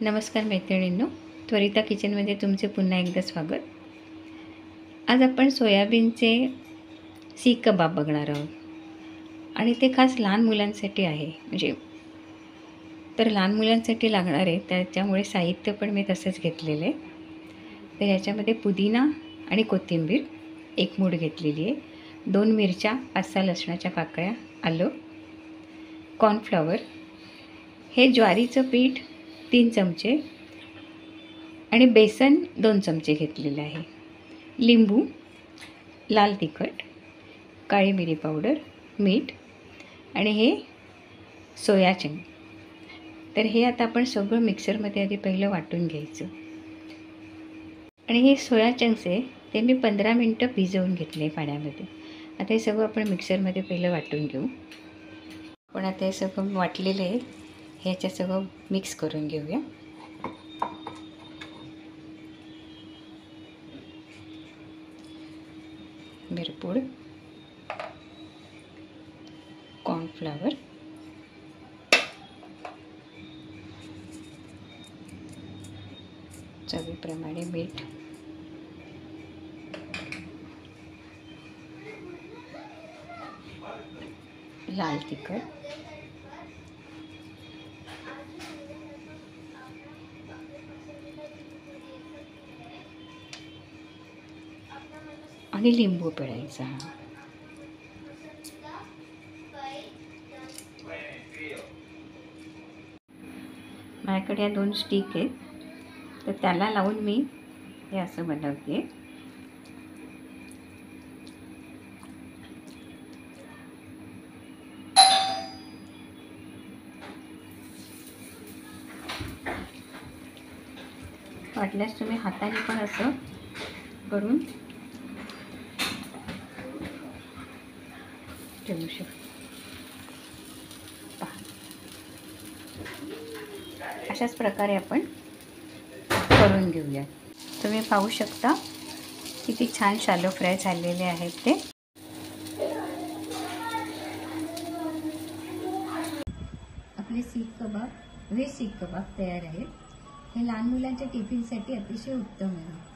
नमस्कार मैत्रिणींनो, त्वरिता किचनमध्ये तुमचे पुन्हा एकदा स्वागत। आज आपण सोयाबीनचे सीख कबाब बघणार आहोत आणि ते खास लहान मुलांसाठी आहे। तर लहान मुलांसाठी लागणार आहे, त्याच्यामुळे साहित्य पण मी तसंच घेतलेलं आहे। तर याच्यामध्ये पुदिना आणि कोथिंबीर 1 मूठ घेतलेली आहे, 2 मिरच्या, 5-6 लसणाच्या पाकळ्या, आलं, कॉर्नफ्लॉवर, हे ज्वारीचं पीठ 3 चमचे आणि बेसन 2 चमचे घेतलेले आहे, लिंबू, लाल तिखट, काळी मिरी पावडर, मीठ आणि हे सोया चंक। तर हे आता आपण सगळं मिक्सरमध्ये आधी पहिलं वाटून घ्यायचं। आणि हे सोया चंक्स आहे ते मी 15 मिनिटं भिजवून घेतले पाण्यामध्ये। आता हे सगळं आपण मिक्सरमध्ये पहिलं वाटून घेऊ। पण आता हे सगळं वाटलेलं आहे, ह्याच्यात सगळं मिक्स करून घेऊया। मिरपूड, कॉर्नफ्लॉवर, चवीप्रमाणे मीठ, लाल तिखट, आणि लिंबू पिळायचा। माझ्याकडे या 2 स्टिक आहेत, तर त्याला लावून मी हे असं बनवते। वाटल्यास तुम्ही हाताने पण असं करून ठेवू शकता। अशाच प्रकारे आपण करून घेऊया। तुम्ही पाहू शकता किती छान शॅलो फ्राय झालेले आहेत ते। आपले सीख कबाब, व्हेज सीख कबाब तयार आहेत। हे लहान मुलांच्या टिफिनसाठी अतिशय उत्तम आहे।